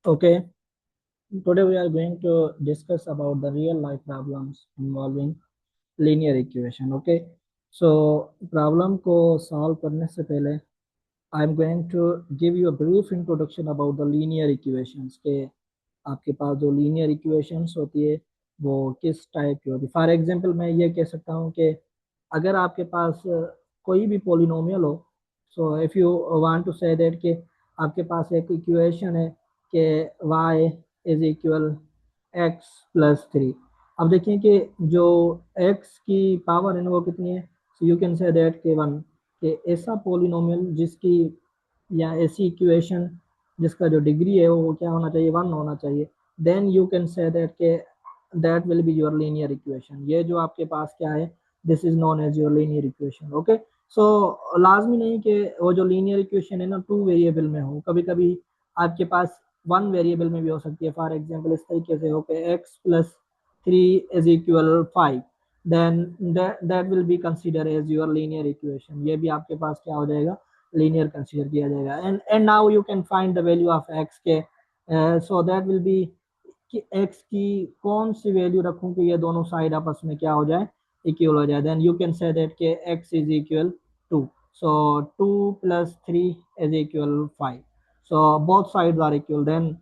Okay, today we are going to discuss about the real life problems involving linear equation. Okay, so problem को solve करने से पहले I am going to give you a brief introduction about the linear equations के आपके पास जो linear equations होती है वो किस टाइप की होती है। फॉर एग्जांपल मैं ये कह सकता हूँ कि अगर आपके पास कोई भी पोलिनोमियल हो, so if you want to say that कि आपके पास एक इक्वेशन है कि y is equal x plus three. अब देखिए कि जो x की पावर है ना वो कितनी है, so you can say that के वन, कि ऐसा पोलिनोमियल जिसकी या ऐसी इक्वेशन जिसका जो डिग्री है वो क्या होना चाहिए, वन होना चाहिए। Then you can say that के that will be your linear equation. ये जो आपके पास क्या है, this is known as your linear equation. Okay, so लाजमी नहीं कि वो जो लीनियर इक्वेशन है ना टू वेरिएबल में हो, कभी कभी आपके पास वन वेरिएबल में भी हो सकती है। फॉर एग्जांपल इस तरीके से हो कि X plus three is equal five, then that will be consider as your linear equation. ये भी आपके पास क्या हो जाएगा, लीनियर कंसीडर किया जाएगा। And now you can find the value of x के, सो दैट विल बी कि एक्स की कौन सी वैल्यू रखूं कि ये दोनों साइड आपस में क्या हो जाए, इक्वल हो जाए। Then you can say that के X is equal to, so two plus three is equal five, so both sides are equal. Then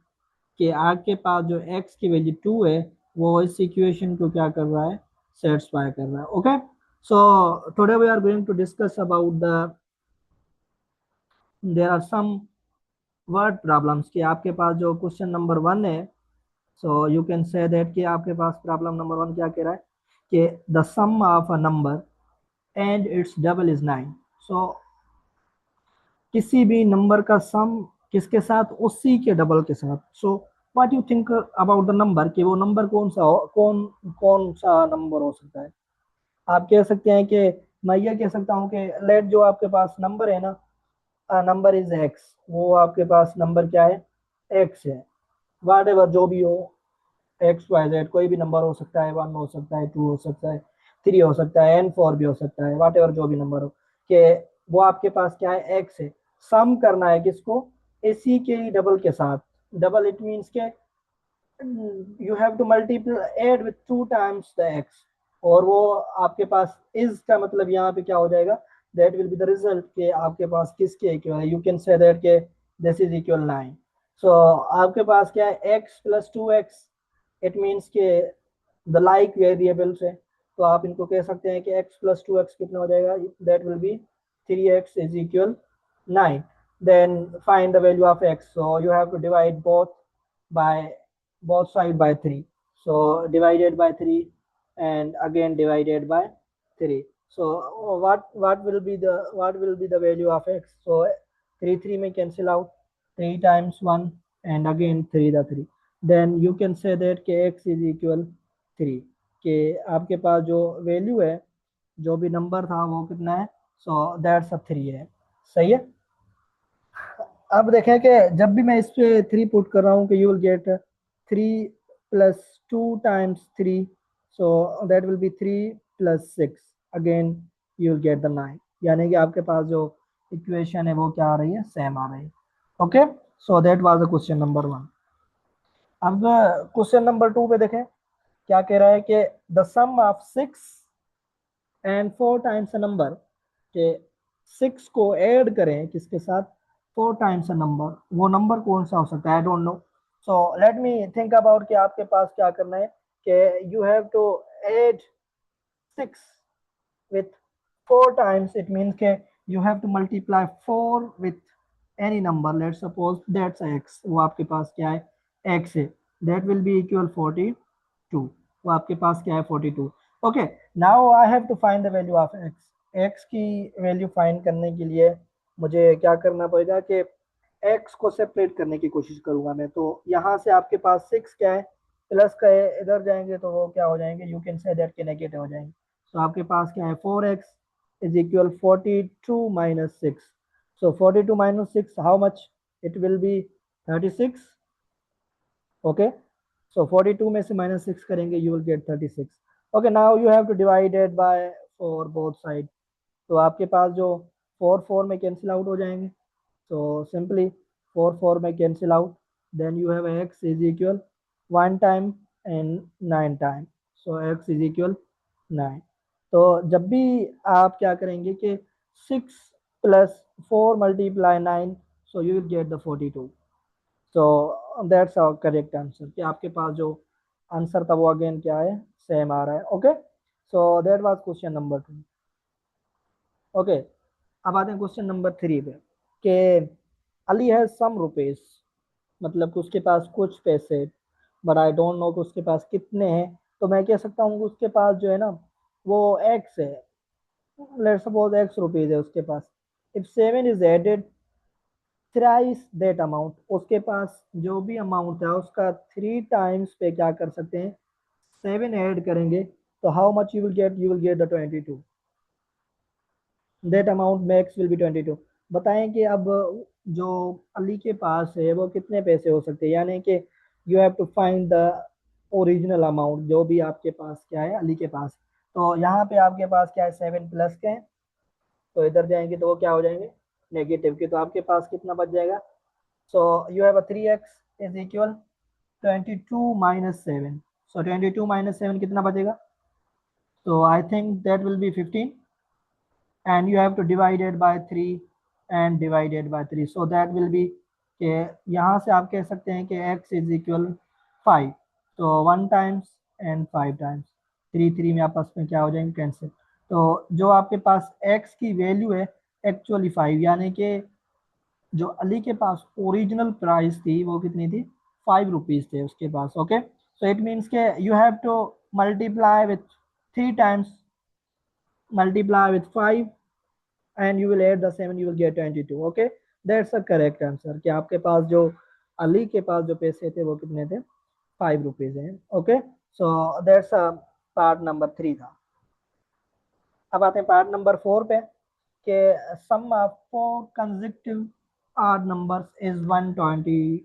कि आपके पास जो x की वैल्यू टू है वो इस इक्वेशन को क्या कर रहा है, सेटिस्फाई कर रहा है। Okay, so today we are going to discuss about the there are some word problems. कि आपके पास जो क्वेश्चन नंबर वन है, so you can say that कि आपके पास प्रॉब्लम नंबर वन क्या कह रहा है कि the sum of a number and its double is nine. So किसी भी नंबर का सम किसके साथ, उसी के डबल के साथ। So what you think about the number, कि वो नंबर कौन सा हो, कौन कौन सा नंबर हो सकता है। आप कह सकते हैं कि मैं ये कह सकता हूँ कि लेट जो आपके पास नंबर है ना, नंबर इज एक्स, वो आपके पास नंबर क्या है, एक्स है। वाट एवर जो भी हो, एक्स वाई जेड कोई भी नंबर हो सकता है, वन हो सकता है, टू हो सकता है, थ्री हो सकता है, एन फोर भी हो सकता है, वाट एवर जो भी नंबर हो, कि वो आपके पास क्या है, एक्स है। सम करना है किसको, इसी के ही डबल के साथ। डबल इट मीन्स के you have to multiply add with two times the x. और वो आपके पास इज का मतलब यहाँ पे क्या हो जाएगा, that will be the result के आपके पास किसके इक्वल है। यू कैन से दैट के दिस इज इक्वल नाइन। सो आपके पास क्या है, x plus two x, it means के द लाइक वेरिएबल्स है। तो आप इनको कह सकते हैं कि एक्स प्लस टू एक्स कितना हो जाएगा, that will B three x is equal nine. then find the value of x, so you have to divide by both side by 3, so divided by 3 and again divided by 3. So what will be the value of x, so 3 may cancel out, 3 times 1 and again 3 the 3, then you can say that k x is equal 3, कि आपके पास जो value है, जो भी number था वो कितना है, सो दैट्स अ 3 है। सही है। अब देखें कि जब भी मैं इस पे थ्री पुट कर रहा हूँ कि you will get three plus two times three, so that will B three plus six, again you will get the nine. यानी कि आपके पास जो इक्वेशन है वो क्या आ रही है, सेम आ रही है। Okay, so that was the question number one. अब क्वेश्चन नंबर टू पे देखें क्या कह रहा है कि the sum of six and four times a number, के सिक्स को ऐड करें किसके साथ, फोर टाइम्स अ नंबर, वो नंबर कौन सा हो सकता है, I don't know. So let me think about कि आपके पास क्या करना है, कि you have to add six with four times, it means के you have to multiply four with any number, let's suppose that's x, वो आपके पास क्या है, x है, that will be equal 42, वो आपके पास क्या है, 42। okay, now I have to find the value of x। x की वैल्यू फाइंड करने के लिए मुझे क्या करना पड़ेगा कि x को सेपरेट करने की कोशिश करूंगा मैं। तो यहाँ से आपके पास सिक्स क्या है, प्लस का है, इधर जाएंगे तो वो क्या हो जाएंगे, यू कैन से दैट के नेगेटिव हो जाएंगे। तो आपके पास क्या है, four X is equal 42 minus six, so 42 minus six how much, it will be 36। Okay, so 42 में से माइनस सिक्स करेंगे, you will get 36। Okay, now you have to divided by four both side. तो आपके पास जो four four में cancel out हो जाएंगे, तो सिंपली फोर फोर में cancel out, then you have x is equal 1 time and 9 time, so x is equal 9. तो जब भी आप क्या करेंगे कि 6 plus 4 multiply 9, so you will get the 42. so that's our correct answer कि आपके पास जो आंसर था वो अगेन क्या है, सेम आ रहा है. Okay, so that was question number 2. Okay, अब आते हैं क्वेश्चन नंबर 3 पे कि अली हैज सम रुपीज, मतलब कि उसके पास कुछ पैसे, बट आई डोंट नो कि उसके पास कितने हैं. तो मैं कह सकता हूँ कि उसके पास जो है ना वो एक्स है. लेट्स सपोज एक्स रुपीज है उसके पास. If 7 is added thrice that amount, उसके पास जो भी अमाउंट है उसका 3 टाइम्स पे क्या कर सकते हैं, 7 ऐड करेंगे. तो how much you will gate, you will get the 22. That amount max will be 22. बताएं कि अब जो अली के पास है वो कितने पैसे हो सकते हैं, यानी कि you have to find the original amount जो भी आपके पास क्या है अली के पास. तो यहाँ पे आपके पास क्या है, 7 प्लस के हैं, तो इधर जाएंगे तो वो क्या हो जाएंगे, नेगेटिव के. तो आपके पास कितना बच जाएगा, सो you have a 3x is equal 22 minus 7. So 22 minus 7 कितना बचेगा, तो I think that will be 15, and you have to divide it by 3 and divide it by 3, so that will be कि यहाँ से आप कह सकते हैं कि x is equal 5. तो 1 टाइम्स एंड 5 टाइम्स, 3 3 में आपस में क्या हो जाएंगे, कैंसिल. तो जो आपके पास x की वैल्यू है एक्चुअली 5, यानी कि जो अली के पास ओरिजिनल प्राइस थी वो कितनी थी, 5 रुपीज थे उसके पास. ओके, सो इट मीन्स के you have to multiply with 3 times, multiply with 5 and you will add the 7, you will get 22. Okay, that's the correct answer कि आपके पास जो अली के पास जो पैसे थे वो कितने थे, 5 रुपीज हैं. Okay, so that's part number 3 था. अब आते हैं पार्ट नंबर 4 पे कि sum of 4 consecutive odd numbers is 120.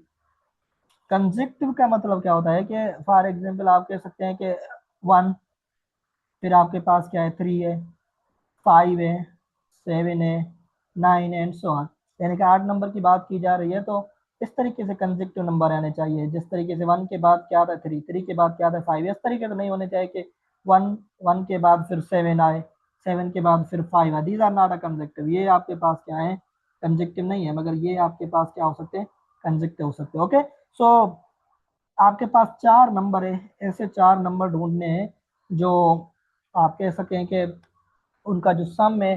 Consecutive का मतलब क्या होता है कि फॉर एग्जांपल आप कह सकते हैं कि 1, फिर आपके पास क्या है, 3 है, 5 है, 7 है, 9 एंड सो ऑन. यानी कि 8 नंबर की बात की जा रही है तो इस तरीके से कंसेक्टिव नंबर आने चाहिए, जिस तरीके से 1 के बाद क्या था 3, 3 के बाद क्या था 5. इस तरीके से नहीं होने चाहिए कि 1 1 के बाद फिर 7 आए, 7 के बाद फिर 5 आए. These are not a consecutive. ये आपके पास क्या है, कंसेक्टिव नहीं है, मगर ये आपके पास क्या हो सकते हैं, कंसेक्टिव हो सकते हैं. ओके, सो आपके पास 4 नंबर है, ऐसे 4 नंबर ढूंढने हैं जो आप कह सकें कि उनका जो सम है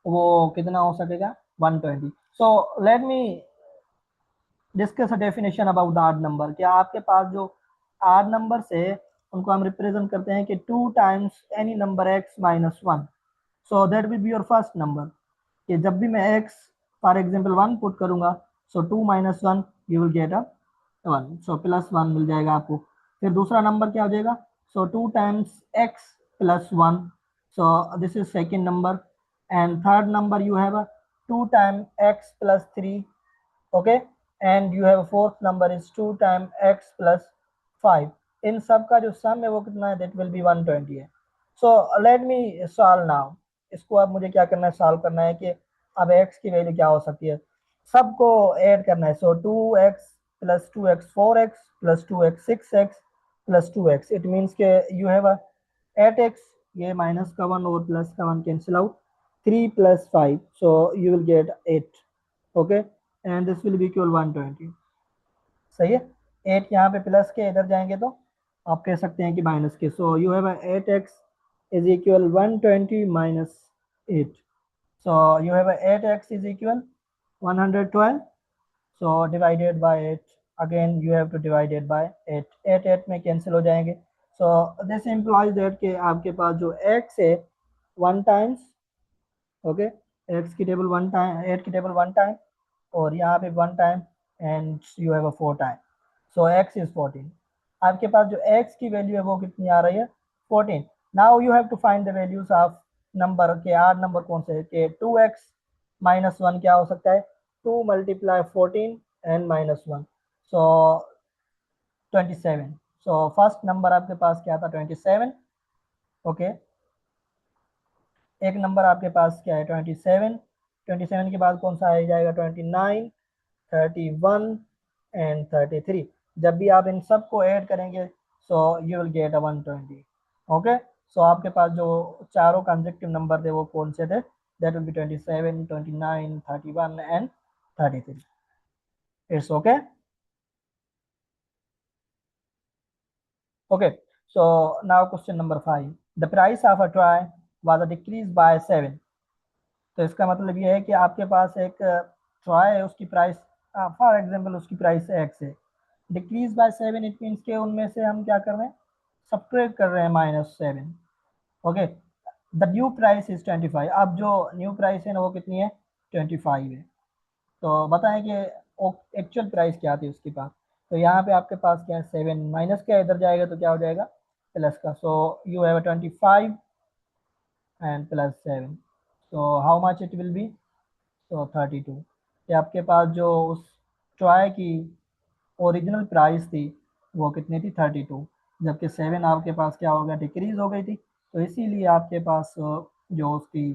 वो कितना हो सकेगा, 120. So let me discuss a definition about the odd number. क्या आपके पास जो आड नंबर है उनको हम रिप्रेजेंट करते हैं कि 2 times any number x minus 1. So that will be your first number कि जब भी मैं x फॉर एग्जांपल 1 पुट करूंगा, सो 2 minus 1 you will get a 1, so plus 1 मिल जाएगा आपको. फिर दूसरा नंबर क्या हो जाएगा, सो 2 times x plus 1, so this is second number. And third number you have a 2 times x plus 3. Okay, and you have a fourth number is 2 times x plus 5. इन सब का जो सम है वो कितना है, that will be 120 है. so let me solve now. इसको अब मुझे क्या करना है, सॉल्व करना है कि अब x की वैल्यू क्या हो सकती है, सबको ऐड करना है. सो 2x plus 2x 4x plus 2x 6x plus 2x. It means के यू हैव अ 8x, ये माइनस का 1 और प्लस का 1 cancel out, 3 plus 5, so you will gate 8. Okay, and this will be equal 120. सही है, 8 यहाँ पे प्लस के, इधर जाएंगे तो आप कह सकते हैं कि माइनस के. So you have 8x is equal 120 minus 8. So you have 8x is equal 112. So divided by 8, again you have to divide it by 8. 8 8 में कैंसिल हो जाएंगे. सो दिस इम्प्लॉइज दैट कि आपके पास जो x है 1 टाइम्स. ओके, x की table 1 time, 8 की टेबल 1 टाइम, और यहाँ पे 1 time, and you have a 4 time. So x is 14. आपके पास जो x की वैल्यू है वो कितनी आ रही है, 14. Now you have to find the values of number के आठ नंबर कौन से है कि 2x माइनस 1 क्या हो सकता है, 2 multiply 14 and minus 1, so 27. So first number आपके पास क्या था, 27. ओके, एक नंबर आपके पास क्या है, 27. 27 के बाद कौन सा आ जाएगा, 29, 31, एंड 33। जब भी आप इन सब को ऐड करेंगे so you will get 120। Okay, so आपके पास जो चारों कंसेक्टिव नंबर थे वो कौन से थे? That will B 27, 29, 31 and 33। It's okay. Okay, so now question number 5. The price of a toy was decreased by 7। तो इसका मतलब ये है कि आपके पास एक टॉय है, उसकी प्राइस फॉर एग्जांपल उसकी प्राइस एक्स है, डिक्रीज बाय 7, इट मीन्स के उनमें से हम क्या कर रहे हैं, सब्ट्रैक्ट कर रहे हैं -7। Okay, the new price is 25। अब जो न्यू प्राइस है ना वो कितनी है? 25 है। तो बताएं कि एक्चुअल प्राइस क्या थी उसके पास। तो यहाँ पे आपके पास क्या है? 7 माइनस क्या इधर जाएगा तो क्या हो जाएगा? प्लस का। So you have 25 and plus 7, so how much it will be? So 32। ये आपके पास जो उस टॉय की ओरिजिनल प्राइस थी वो कितनी थी? 32। जबकि 7 आपके पास क्या हो गया? डिक्रीज हो गई थी। तो इसीलिए आपके पास जो उसकी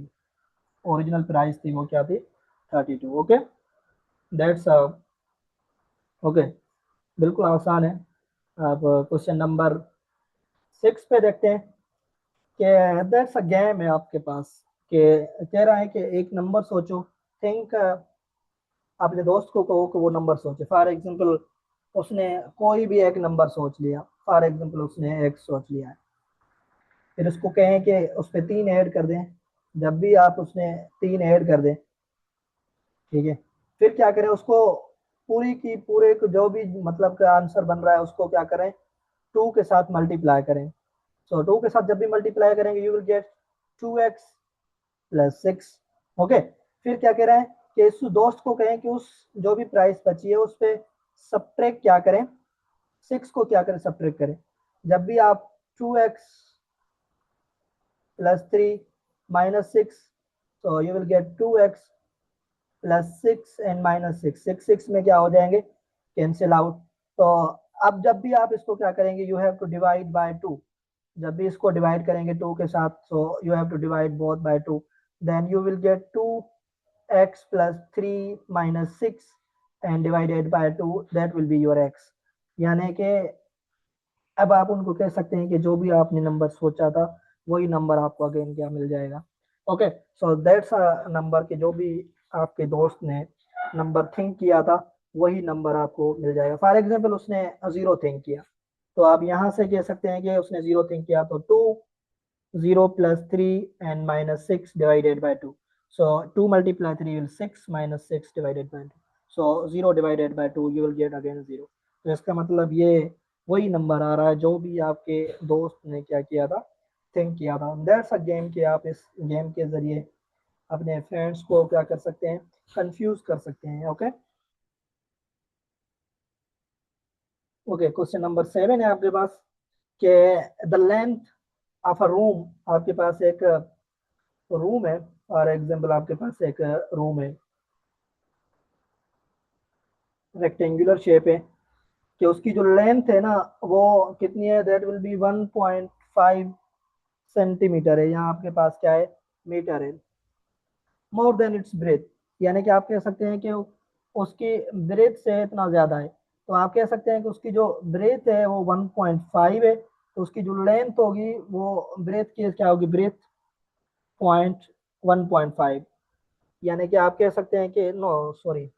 ओरिजिनल प्राइस थी वो क्या थी? 32। ओके, दैट्स ओके, बिल्कुल आसान है। अब क्वेश्चन नंबर 6 पे देखते हैं कि दैट्स अ गेम है आपके पास, कि कह रहा है कि एक नंबर सोचो। थिंक, अपने दोस्त को कहो कि वो नंबर सोचे। फॉर एग्जांपल उसने कोई भी एक नंबर सोच लिया, फॉर एग्जांपल उसने एक सोच लिया है, फिर उसको कहें कि उस पर 3 ऐड कर दें। जब भी आप उसने 3 ऐड कर दें, ठीक है, फिर क्या करें, उसको पूरी की पूरे को जो भी मतलब का आंसर बन रहा है उसको क्या करें? 2 के साथ मल्टीप्लाई करें। सो 2 के साथ जब भी मल्टीप्लाई करेंगे you will get 2x plus 6। Okay, फिर क्या कह रहा है कि इस दोस्त को कहें कि उस जो भी प्राइस बची है उस पे सब्ट्रैक्ट क्या करें? 6 को क्या करें? सब्ट्रैक्ट करें। जब भी आप 2x plus 3 minus 6, so you will get 2x plus 6 and minus 6, 6 में क्या हो जाएंगे? Cancel out. तो अब जब भी आप इसको क्या करेंगे, you have to divide by 2। जब भी इसको डिवाइड करेंगे 2 के साथ, so you have to divide both by 2, then you will get 2x plus 3 minus 6 and divided by 2, that will be your x। यानी कि अब आप उनको कह सकते हैं कि जो भी आपने नंबर सोचा था वही नंबर आपको अगेन क्या मिल जाएगा। Okay, so that's a number के जो भी आपके दोस्त ने नंबर थिंक किया था वही नंबर आपको मिल जाएगा। फॉर एग्जांपल उसने 0 थिंक किया, तो आप यहाँ से कह सकते हैं कि उसने 0 थिंक किया तो 2, 0 plus 3 and minus 6 divided by 2। So 2 multiply 3 will 6 minus 6 divided by 2, so 0 divided by 2 you will gate again 0। तो इसका मतलब ये वही नंबर आ रहा है जो भी आपके दोस्त ने क्या किया था? थिंक किया था। दैट्स अ गेम कि आप इस गेम के जरिए अपने फ्रेंड्स को क्या कर सकते हैं? कंफ्यूज कर सकते हैं। ओके, ओके, क्वेश्चन नंबर 7 है आपके पास कि the length of a room. आपके पास एक रूम है, फॉर एग्जांपल आपके पास एक रूम है, रेक्टेंगुलर शेप है, कि उसकी जो लेंथ है ना वो कितनी है? दैट विल बी 1.5 सेंटीमीटर है। यहाँ आपके पास क्या है? मीटर है। मोर देन इट्स ब्रेथ, यानी कि आप कह सकते हैं कि उसकी ब्रेथ से इतना ज्यादा है। तो आप कह सकते हैं कि उसकी जो ब्रेथ है वो 1.5 है, तो उसकी जो लेंथ होगी वो ब्रेथ की क्या होगी? Breadth point 1.5। यानी कि आप कह सकते हैं कि नो सॉरी,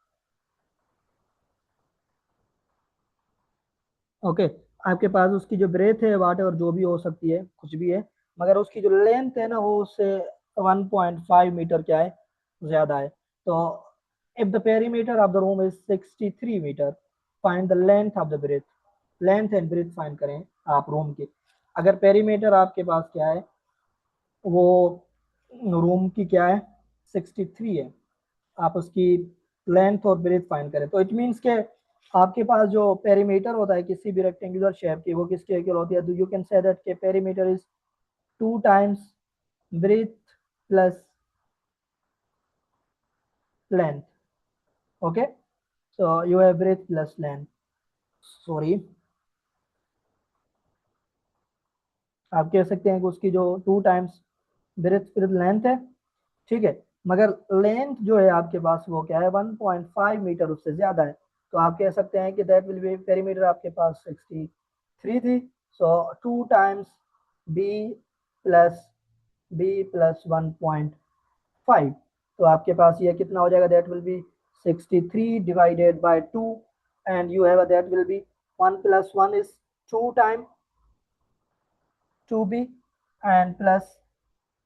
ओके, आपके पास उसकी जो ब्रेथ है वाट एवर जो भी हो सकती है, कुछ भी है, मगर उसकी जो लेंथ है ना वो उससे 1.5 मीटर क्या है? ज्यादा है। तो if the perimeter of the room is 63 metre, find the length of the breadth. Length and breadth find करें आप रूम की। अगर पेरीमीटर आपके पास क्या है? वो रूम की क्या है? 63 है। आप उसकी लेंथ और ब्रेथ फाइंड करें तो इट मीन्स के आपके पास जो पेरीमीटर होता है किसी भी रेक्टेंगुलर शेप की वो किसके इक्वल होती है? तो यू कैन से दैट के perimeter is 2 times breadth plus length. Okay, so you have breadth plus length, sorry, आप कह सकते हैं कि उसकी जो 2 टाइम्स ब्रेथ प्लस लेंथ है, ठीक है, मगर लेंथ जो है आपके पास वो क्या है? 1.5 मीटर, उससे ज्यादा है। तो आप कह सकते हैं कि दैट विल बी पेरीमीटर आपके पास 63 थी। सो 2 टाइम्स बी प्लस 1.5, तो आपके पास ये कितना हो जाएगा, that will B 63 divided by 2 and you have that will be 1 plus 1 is 2 time 2b and plus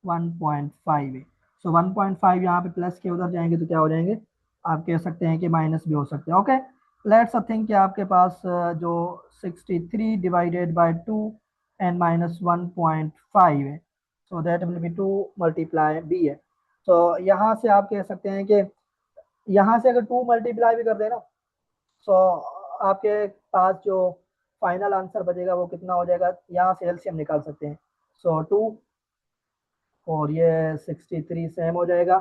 1.5 है। सो 1.5 यहाँ पे प्लस के उधर जाएंगे तो क्या हो जाएंगे, आप कह सकते हैं कि माइनस भी हो सकते हैं। ओके, लेट्स थिंक कि आपके पास जो 63 डिवाइडेड बाय 2 एंड माइनस 1.5 है, so that will be 2 multiply b है। तो यहाँ से आप कह सकते हैं कि यहाँ से अगर 2 मल्टीप्लाई भी कर देना, सो आपके पास जो फाइनल आंसर बचेगा वो कितना हो जाएगा, यहाँ से एलसीएम निकाल सकते हैं। सो 2 और ये 63 सेम हो जाएगा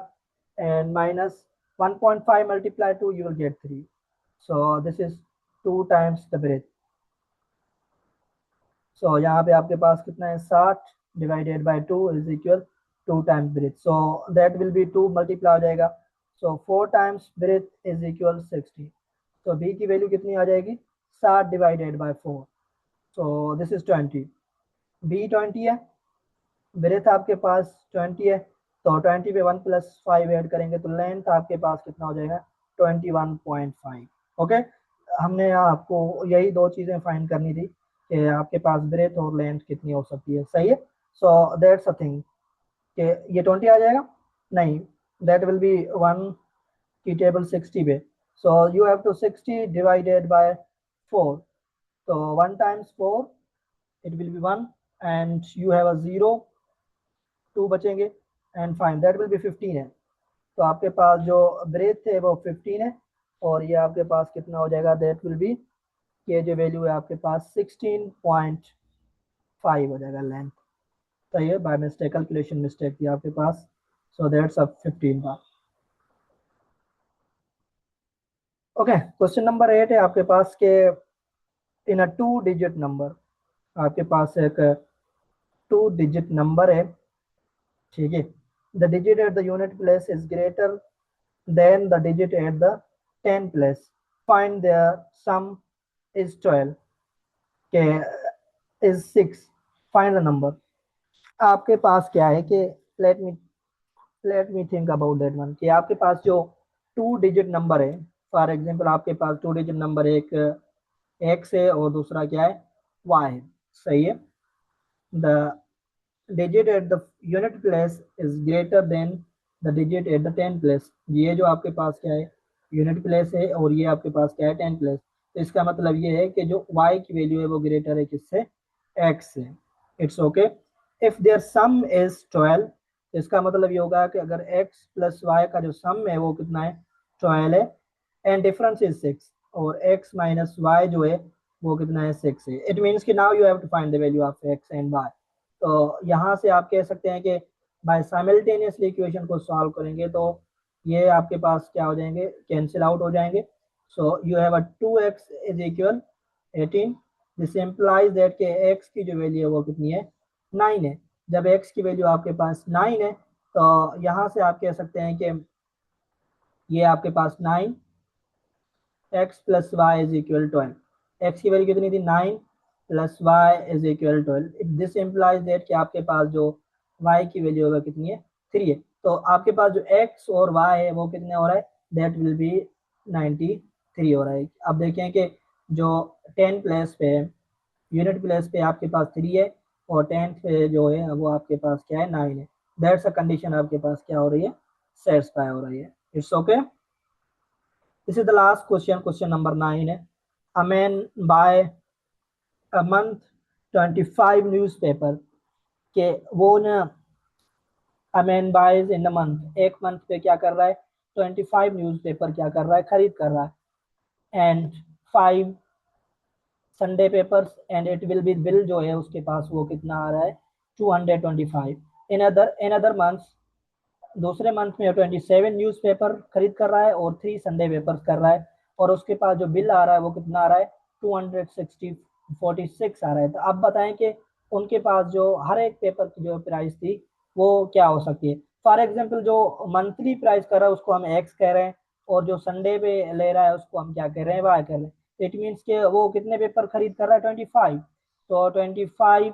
and minus 1.5 multiply 2 you will get 3। So this is 2 times the breadth. So यहाँ पे आपके पास कितना है, 60 divided by 2 is equal 2 times breadth. So that will be 2 multiply हो जाएगा। So 4 times breadth is equal 60। तो बी की वैल्यू कितनी आ जाएगी, 60 divided by 4। So this is 20। B 20 है, ब्रेथ आपके पास 20 है, तो 20 पे 1 प्लस 5 ऐड करेंगे तो लेंथ आपके पास कितना हो जाएगा, 21.5। ओके, हमने आपको यही दो चीज़ें फाइंड करनी थी कि आपके पास ब्रेथ और लेंथ कितनी हो सकती है। सही है, सो दैट्स अ थिंग कि ये 20 आ जाएगा, नहीं, दैट विल बी 1 की टेबल 60 पे। So you have to 60 divided by 4, तो 1 times 4 it will be 1 and you have a 0, 2 बचेंगे and fine that will be 15 है। तो आपके पास जो ब्रेथ है वो 15 है और ये आपके पास कितना हो जाएगा, दैट विल बी, ये जो वैल्यू है आपके पास 16.5 हो जाएगा लेंथ। सही है, बाय मिस्टेक कैलकुलेशन मिस्टेक थी आपके पास। सो दैट्स अ 15 बार। ओके, क्वेश्चन नंबर 8 है आपके पास के इन अ 2 डिजिट नंबर, आपके पास एक 2 डिजिट नंबर है, ठीक है, the digit at the unit place is greater than the digit at the 10 place, find their sum is 12, के is 6, फाइंड द नंबर। आपके पास क्या है कि late me think about that one, कि आपके पास जो 2 डिजिट नंबर है, फॉर एग्जांपल आपके पास 2 डिजिट नंबर एक एक्स है और दूसरा क्या है, वाई है। सही है, the digit at the unit place is greater than the digit at the 10 place. ये जो आपके पास क्या है, यूनिट प्लेस है और ये आपके पास क्या है, 10 प्लेस। तो इसका मतलब ये है कि जो y की वैल्यू है वो ग्रेटर है किससे, x से। It's okay, if their sum is 12, इसका मतलब ये होगा कि अगर x प्लस वाई का जो सम है वो कितना है, 12 है एंड डिफरेंस इज 6, और x माइनस वाई जो है वो कितना है, 6 है। इट मीन्स कि now you have to find the value of x and y। तो यहाँ से आप कह सकते हैं कि बाय साइमल्टेनियसली इक्वेशन को सॉल्व करेंगे तो ये आपके पास क्या हो जाएंगे, कैंसिल आउट हो जाएंगे। सो you have a 2x is equal 18। This implies that के x की जो वैल्यू है वो कितनी है, 9 है। जब x की वैल्यू आपके पास 9 है तो यहाँ से आप कह सकते हैं कि ये आपके पास 9 x plus y is equal 12। X की वैल्यू कितनी थी, 9 plus y is equal 12। This implies that कि आपके पास जो y की वैल्यू होगा कितनी है, 3 है। तो आपके पास जो x और y है वो कितने हो रहा है, दैट विल बी 93 हो रहा है। अब देखें कि जो 10 प्लेस पे है, यूनिट प्लेस पे आपके पास 3 है और 10 पे जो है वो आपके पास क्या है, 9 है। दैट्स अ कंडीशन आपके पास क्या हो रही है, सेटिस्फाई हो रही है। It's okay. This is the last question, question number 9 है, a man buy a month 25 newspaper, के वो ना a man buys in a month, एक मंथ पे क्या कर रहा है, 25 न्यूज़पेपर क्या कर रहा है, खरीद कर रहा है and 5 Sunday papers and it will B bill जो है उसके पास वो कितना आ रहा है, 225। इन अदर मंथ्स, दूसरे मंथ में 27 न्यूज़पेपर खरीद कर रहा है और 3 संडे पेपर्स कर रहा है और उसके पास जो बिल आ रहा है वो कितना आ रहा है, 246 आ रहा है। तो अब बताएं कि उनके पास जो हर एक पेपर की जो प्राइस थी वो क्या हो सकती है। फॉर एग्जाम्पल जो मंथली प्राइस कर रहा है उसको हम एक्स कह रहे हैं और जो संडे पे ले रहा है उसको हम क्या कर रहे हैं, वाई कर रहे हैं। इट मीन्स के वो कितने पेपर खरीद कर रहा है, 25। तो 25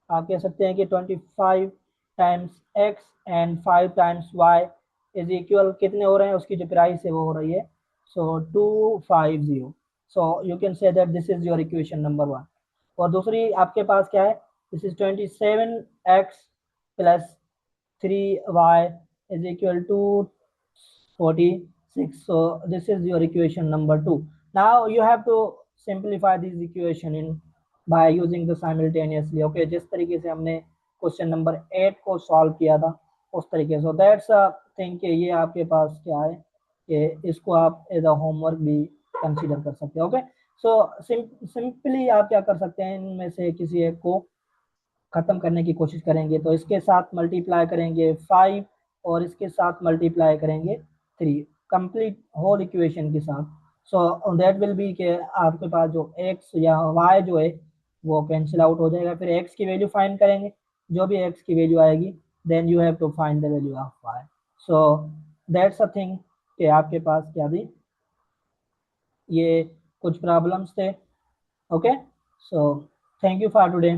आप कह सकते हैं कि 25 times x and 5 times y is equal कितने हो रहे हैं, उसकी जो प्राइस है वो हो रही है सो 250। सो you can say that this is your equation number 1। और दूसरी आपके पास क्या है, this is 27x plus 3y is equal to 46. So this is your equation number 2. Now you have to simplify this equation in by using the simultaneously. Okay, जिस तरीके से हमने क्वेश्चन नंबर 8 को सॉल्व किया था उस तरीके से। दैट्स अ थिंग कि ये आपके पास क्या है कि इसको आप एज अ होमवर्क भी कंसीडर कर सकते हैं। ओके, सो सिंपली आप क्या कर सकते हैं, इनमें से किसी एक को खत्म करने की कोशिश करेंगे। तो इसके साथ मल्टीप्लाई करेंगे 5 और इसके साथ मल्टीप्लाई करेंगे 3, कंप्लीट होल इक्वेशन के साथ। सो दैट विल बी के आपके पास जो x या y जो है वो कैंसिल आउट हो जाएगा। फिर x की वैल्यू फाइंड करेंगे, जो भी x की वैल्यू आएगी then you have to find the value of y। So that's a thing कि आपके पास क्या थी, ये कुछ प्रॉब्लम्स थे। Okay, so thank you for today.